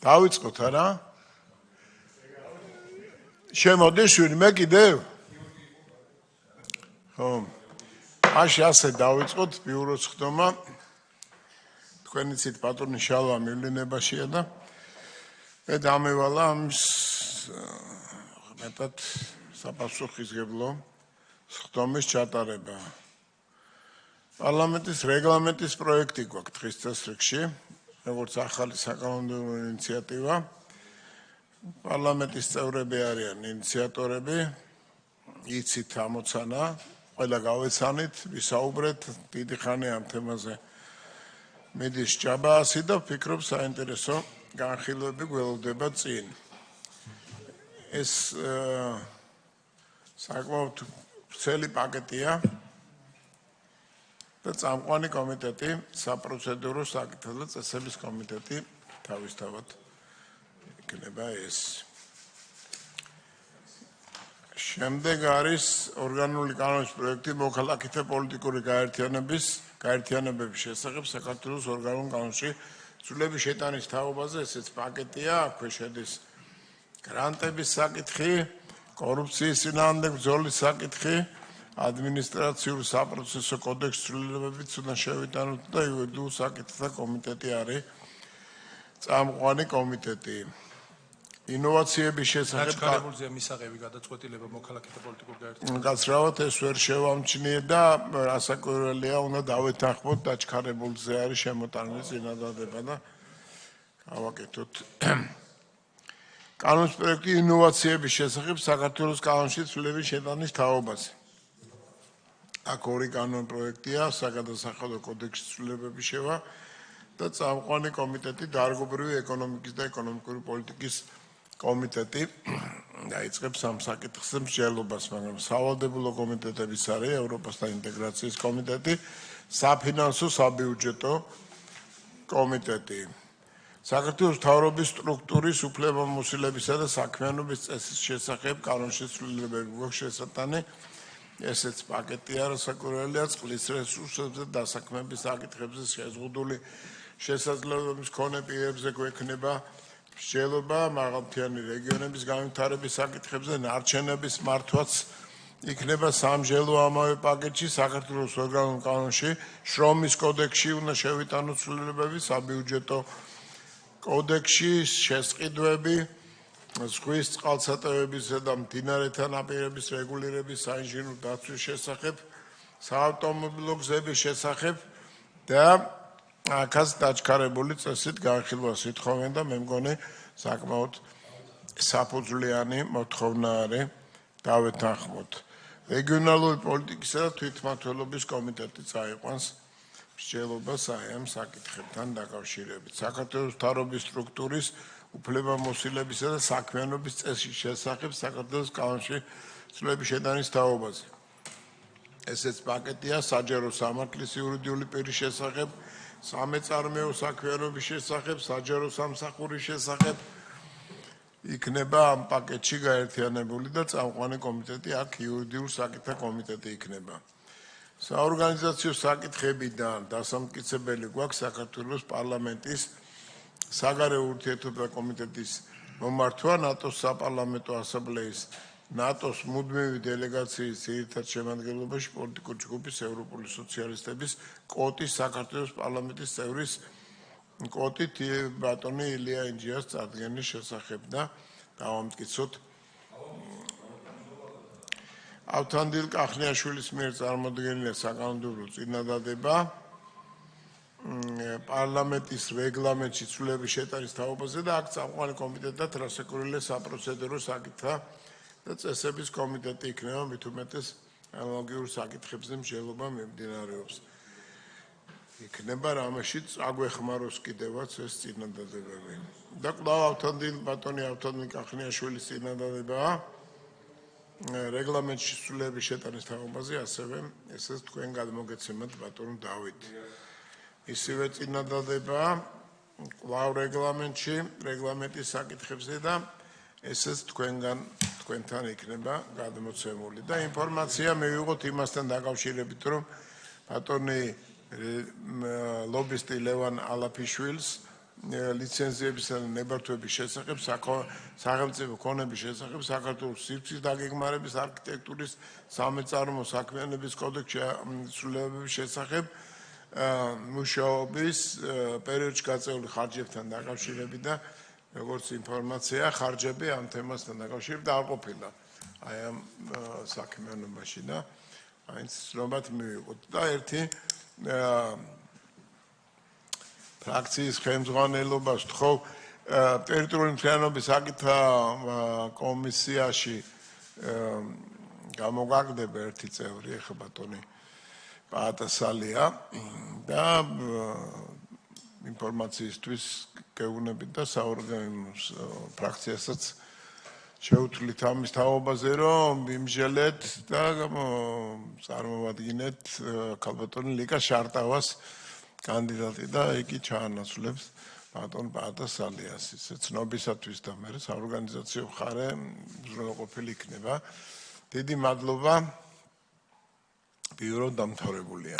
დავიწყოთ არა? შემოდის ვინმე კიდევ? ხო. მაშინ ასე დავიწყოთ ბიუროს ხდომა. თქვენი ცით ბატონი შალვა მივლინებაშია და მე დამევალა ამის მეტად საპასუხისმგებლო ხდომის ჩატარება. პარლამენტის რეგლამენტის პროექტი გვაქვს დღის წესრიგში, როგორც ახალი საკანონმდებლო ინიციატივა. პარლამენტის წევრები არიან ინიციატორები, იცით ამოცანა, ყველა გავეცანით, ვისაუბრეთ დიდი ხანი ამ თემაზე. მიდის ჭაბაასი და ვფიქრობ საინტერესო განხილვები გველოდება წინ. ეს საკმაოდ ვრცელი პაკეტია და წამყვანი კომიტეტი, საპროცედურო საკითხთა წესების კომიტეტი თავისთავად იქნება ეს. შემდეგ არის ორგანული კანონის პროექტი მოქალაქეთა პოლიტიკური გაერთიანებების შესახებ საქართველოს ორგანულ კანონში ცვლილების შეტანის თაობაზე, ესეც პაკეტია, აქვე შედის გრანტების საკითხი, კორუფციის წინააღმდეგ ბრძოლის საკითხი, ადმინისტრაციულ საპროცესო კოდექსის ცვლილებებიც უნდა შევიტანოთ და იურიდიულ საკითხთა კომიტეტი არის წამყვანი კომიტეტი. ინოვაციების შესახებ გაჩქარებულზეა მისაღები გადაწყვეტილება მოქალაქეთა პოლიტიკურ გაერთიანებაში. გასრავად ეს ვერ შევამჩნიე და რასაკვირველია, უნდა დავეთანხმოთ დაჩქარებულზე არის შემოტანილი წინადადება და გავაკეთოთ. კანონის პროექტი ინოვაციების შესახებ საქართველოს კანონში ცვლილების შეტანის თაობაზე. აქ ორი კანონ პროექტია, საგადასახადო კოდექსის ცვლილებების შევა და წამყვანი კომიტეტი დარგობრივი ეკონომიკის და ეკონომიკური პოლიტიკის კომიტეტი დაიწყებს ამ საკითხზე მსჯელობას, მაგრამ სავალდებულო კომიტეტებიც არის ევროპასთან ინტეგრაციის კომიტეტი, საფინანსო საბიუჯეტო კომიტეტი. საქართველოს მთავრობის სტრუქტურის უფლებამოსილებისა და საქმიანობის წესის შესახებ კანონში ცვლილებები გვაქვს შესატანი. ესეც პაკეტია, რასაკვირველია, წყლის რესურსებზე და დასაქმების საკითხებზე შეზღუდული შესაძლებლობის მქონე პირებზე გვექნება მსჯელობა მაღალმთიანი რეგიონების განვითარების საკითხებზე, ნარჩენების მართვაც იქნება სამსჯელო ამავე პაკეტში, საქართველოს ორგანულ კანონში, შრომის კოდექსში უნდა შევიტანოთ ცვლილებები, საბიუჯეტო კოდექსში შესყიდვები, ზღვის წყალსატევებისა და მდინარეთა ნაპირების რეგულირების საინჟინრო დაცვის შესახებ, საავტომობილო გზების შესახებ და აქაც დაჩქარებული წესით განხილვას ითხოვენ და მე მგონი საკმაოდ საფუძვლიანი მოთხოვნა არის დავეთანხმოთ. რეგიონალური პოლიტიკისა და თვითმმართველობის კომიტეტი წაიყვანს მსჯელობას აი ამ საკითხებთან დაკავშირებით. საქართველოს მთავრობის სტრუქტურის უფლებამოსილებისა და საქმიანობის წესის შესახებ საქართველოს კანონში ცვლილების შეტანის თაობაზე. ესეც პაკეტია საჯარო სამართლის იურიდიული პირის შესახებ, სამეწარმეო საქმიანობის შესახებ, საჯარო სამსახურის შესახებ იქნება ამ პაკეტში გაერთიანებული და წამყვანი კომიტეტი აქ იურიდიულ საკითხთა კომიტეტი იქნება. საორგანიზაციო საკითხებიდან დასამტკიცებელი გვაქვს საქართველოს პარლამენტის საგარეო ურთიერთობათა კომიტეტის მომართვა, ნატოს საპარლამენტო ასამბლეის, ნატოს მუდმივი დელეგაციის ძირითად შემადგენლობაში პოლიტიკური ჯგუფის ევროპული სოციალისტების კოტის საქართველოს პარლამენტის წევრის კოტით ბატონი ილია ინჯიას წარდგენის შესახებ და დავამტკიცოთ ავთანდილ კახნიაშვილის მიერ წარმოდგენილი საკანონმდებლო წინადადება პარლამენტის რეგლამენტში ცვლილების შეტანის თაობაზე და აქ წამყვანი კომიტეტად რასაკვირველია საპროცედურო საკითხთა და წესების კომიტეტი იქნება, მით უმეტეს ანალოგიურ საკითხებზე მსჯელობა მიმდინარეობს. იქნება რამაშიც აგვეხმაროს კიდევაც ეს წინადადებები. და კვლავ ბატონი ავთანდილ კახნიაშვილის წინადადებაა რეგლამენტში ცვლილების შეტანის თაობაზე, ასევე ესეც თქვენ გადმოგეცემათ ბატონ დავით. ისევე წინადადება კვლავ რეგლამენტის საკითხებზე და ესეც თქვენთან იქნება გადმოცემული და ინფორმაცია მივიღოთ იმასთან დაკავშირებით, რომ ბატონი ლობისტი ლევან ალაფიშვილს ლიცენზიებისა და ნებართვების შესახებ, სახელმწიფო ქონების შესახებ საქართველოს სივრცის დაგეგმარების არქიტექტურის სამეწარმო საქმიანობის კოდექსში ცვლილებების შესახებ მუშაობის პერიოდში გაწეული ხარჯებთან დაკავშირებით და როგორც ინფორმაცია, ხარჯები ამ თემასთან დაკავშირებით არ ყოფილა აი ამ საქმიანობაში და აინც ცნობად მივიღოთ და ერთი ფრაქციის ხელმძღვანელობას ვთხოვ ტერიტორიული მთლიანობის საკითხთა კომისიაში გამოგვაგდება ერთი წევრი, ეხლა ბატონი პაატასალია და ინფორმაციისთვის გეუბნებით და საორგანო ფრაქციასაც შევთვლით ამის თაობაზე, რომ იმჟელეთ და წარმოვადგინეთ ქალბატონი ლიკა შარტავას კანდიდატი და იგი ჩაანაცვლებს ბატონ პაატასალიას. ისე ცნობისათვის და მე საორგანიზაციო მხარე უზრუნველყოფილი იქნება. დიდი მადლობა ბიურო დამთავრებულია.